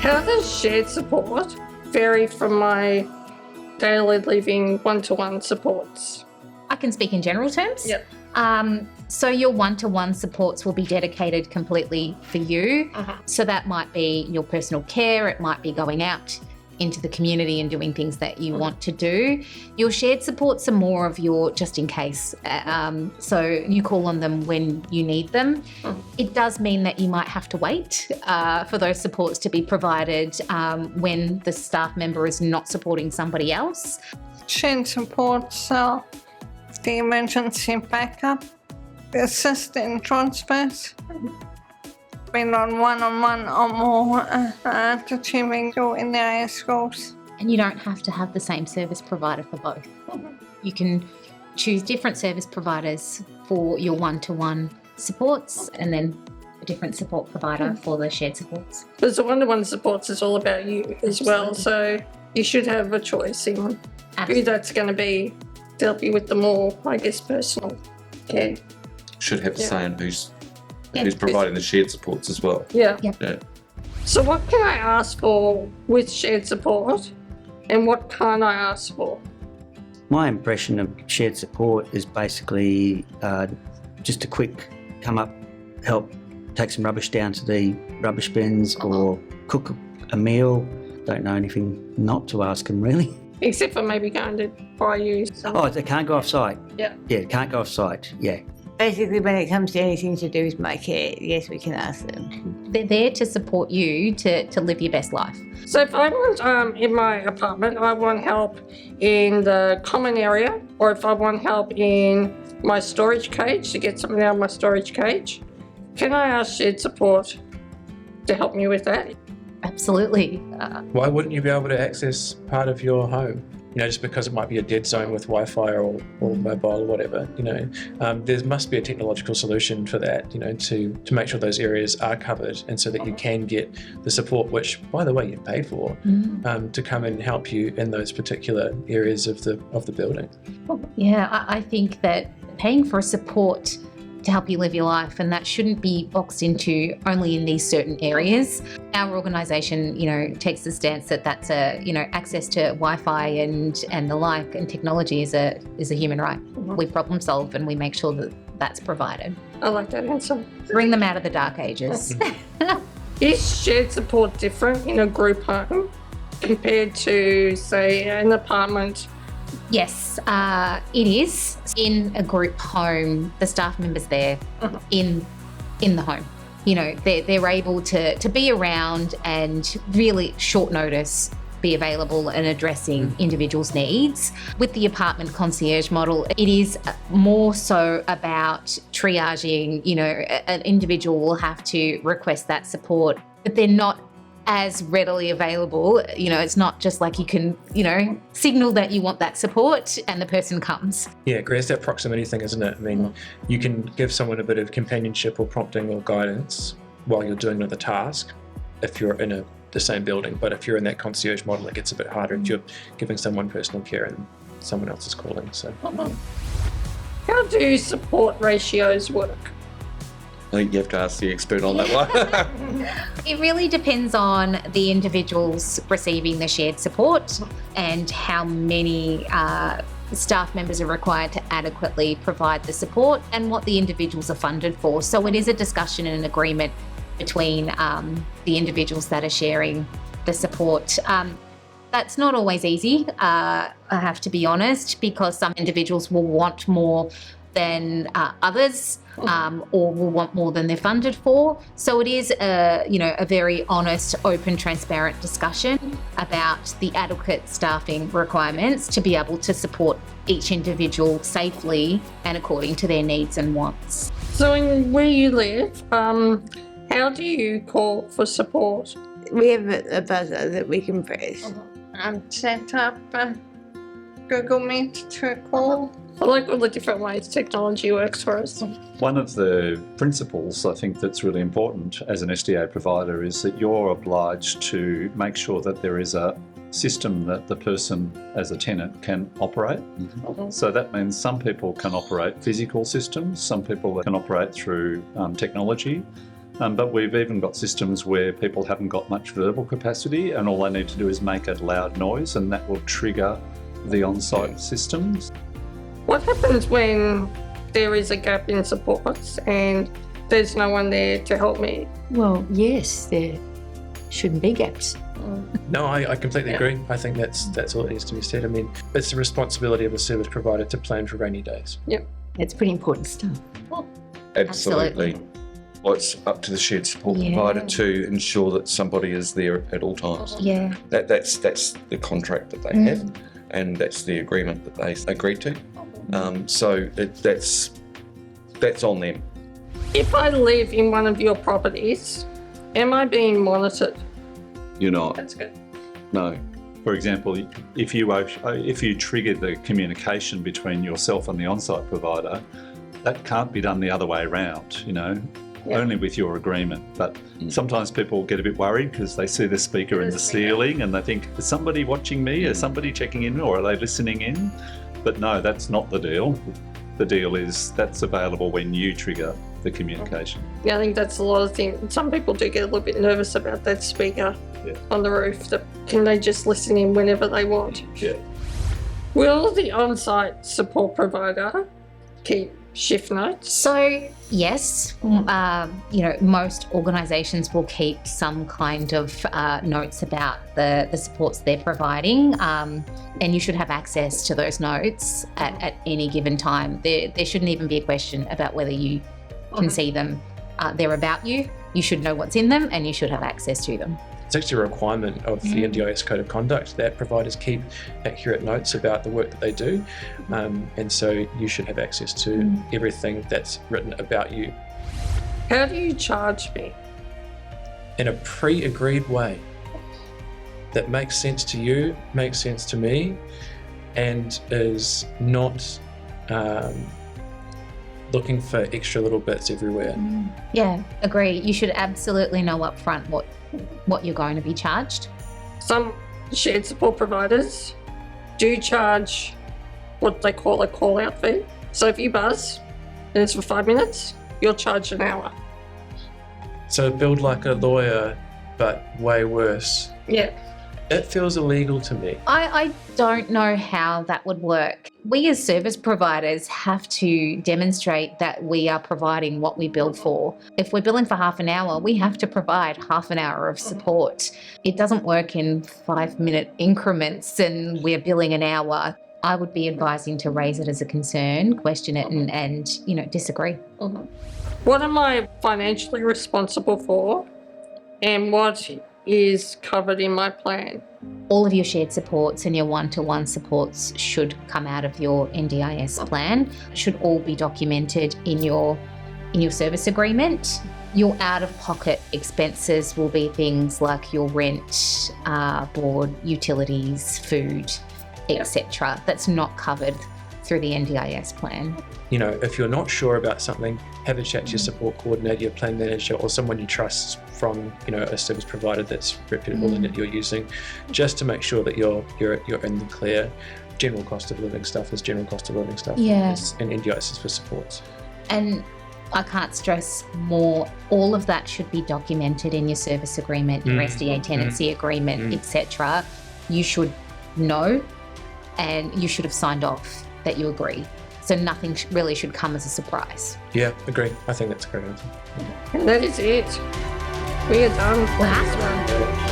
How does shared support vary from my daily living one-to-one supports? I can speak in general terms. Yep. So your one-to-one supports will be dedicated completely for you. So that might be your personal care, it might be going out into the community and doing things that you want to do. Your shared supports are more of your just in case. So you call on them when you need them. It does mean that you might have to wait for those supports to be provided when the staff member is not supporting somebody else. Shared supports are the emergency backup, the assistant transfers, been on one-on-one or more to achieving your NDIS goals. And you don't have to have the same service provider for both. You can choose different service providers for your one-to-one supports and then a different support provider for the shared supports. Because the one-to-one supports is all about you as well, so you should have a choice in who that's going to be to help you with the more, I guess, personal care. Should have a say in who's providing the shared supports as well. Yeah. Yeah. So what can I ask for with shared support and what can't I ask for? My impression of shared support is basically just a quick come up, help take some rubbish down to the rubbish bins or cook a meal. Don't know anything not to ask them really. Except for maybe going to buy you some. Oh, they can't go off site? Yeah. Yeah, can't go off site, yeah. Basically, when it comes to anything to do with my care, yes, we can ask them. They're there to support you to live your best life. So if I want, in my apartment, I want help in the common area, or if I want help in my storage cage, to get something out of my storage cage, can I ask shared support to help me with that? Absolutely. Why wouldn't you be able to access part of your home? You know, just because it might be a dead zone with Wi-Fi or mobile or whatever, you know, there must be a technological solution for that, you know, to make sure those areas are covered and so that you can get the support, which, by the way, you pay for, to come and help you in those particular areas of the building. Yeah, I think that paying for support to help you live your life, and that shouldn't be boxed into only in these certain areas. Our organisation, you know, takes the stance that that's a, you know, access to Wi-Fi and the like and technology is a human right. We problem solve and we make sure that that's provided. I like that answer. Bring them out of the dark ages. Is shared support different in a group home compared to, say, an apartment? Yes, it is. In a group home, the staff members there in the home. You know, they're able to be around and really short notice be available and addressing individuals' needs. With the apartment concierge model, it is more so about triaging. You know, an individual will have to request that support, but they're not as readily available. You know, it's not just like you can, you know, signal that you want that support and the person comes. Yeah, agree. It's that proximity thing, isn't it? I mean, you can give someone a bit of companionship or prompting or guidance while you're doing another task if you're in the same building, but if you're in that concierge model, it gets a bit harder if you're giving someone personal care and someone else is calling. So, How do support ratios work? I think you have to ask the expert on that one. It really depends on the individuals receiving the shared support and how many staff members are required to adequately provide the support and what the individuals are funded for. So it is a discussion and an agreement between the individuals that are sharing the support. That's not always easy, I have to be honest, because some individuals will want more than others, or will want more than they're funded for. So it is a very honest, open, transparent discussion about the adequate staffing requirements to be able to support each individual safely and according to their needs and wants. So in where you live, how do you call for support? We have a buzzer that we can press. Set up Google Meet to call. I like all the different ways technology works for us. One of the principles I think that's really important as an SDA provider is that you're obliged to make sure that there is a system that the person as a tenant can operate. So that means some people can operate physical systems, some people can operate through technology. But we've even got systems where people haven't got much verbal capacity and all they need to do is make a loud noise and that will trigger the on-site systems. What happens when there is a gap in supports and there's no one there to help me? Well, yes, there shouldn't be gaps. No, I completely agree. I think that's all that needs to be said. I mean, it's the responsibility of a service provider to plan for rainy days. That's pretty important stuff. Absolutely. Well, it's up to the shared support provider to ensure that somebody is there at all times. Yeah. That's the contract that they have, and that's the agreement that they agreed to. So that's on them. If I live in one of your properties, am I being monitored? You're not. That's good. No. For example, if you trigger the communication between yourself and the on-site provider, that can't be done the other way around, only with your agreement. But sometimes people get a bit worried because they see the speaker in the ceiling and they think, is somebody watching me? Is somebody checking in or are they listening in? But no, that's not the deal. The deal is that's available when you trigger the communication. Yeah, I think that's a lot of things. Some people do get a little bit nervous about that speaker on the roof. Can they just listen in whenever they want? Yeah. Will the on-site support provider keep shift notes? So yes, most organisations will keep some kind of notes about the supports they're providing, and you should have access to those notes at any given time. There shouldn't even be a question about whether you can see them. They're about you. You should know what's in them, and you should have access to them. It's actually a requirement of the NDIS Code of Conduct that providers keep accurate notes about the work that they do. And so you should have access to everything that's written about you. How do you charge me? In a pre-agreed way that makes sense to you, makes sense to me, and is not looking for extra little bits everywhere. Yeah, agree. You should absolutely know up front what you're going to be charged. Some shared support providers do charge what they call a call-out fee. So if you buzz and it's for 5 minutes, you're charged an hour. So build like a lawyer, but way worse. Yeah. It feels illegal to me. I don't know how that would work. We as service providers have to demonstrate that we are providing what we bill for. If we're billing for half an hour, we have to provide half an hour of support. It doesn't work in 5-minute increments and we're billing an hour. I would be advising to raise it as a concern, question it and disagree. What am I financially responsible for and what is covered in my plan? All of your shared supports and your one-to-one supports should come out of your NDIS plan, should all be documented in your service agreement. Your out-of-pocket expenses will be things like your rent, board, utilities, food, etc. That's not covered through the NDIS plan. If you're not sure about something, have a chat to your support coordinator, your plan manager, or someone you trust from, a service provider that's reputable and that you're using, just to make sure that you're in the clear. General cost of living stuff is general cost of living stuff. Yeah. And NDIS is for supports. And I can't stress more, all of that should be documented in your service agreement, your SDA tenancy agreement, etc. You should know and you should have signed off that you agree. So nothing really should come as a surprise. Yeah, agree. I think that's a great answer. And that is it. We are done for this one.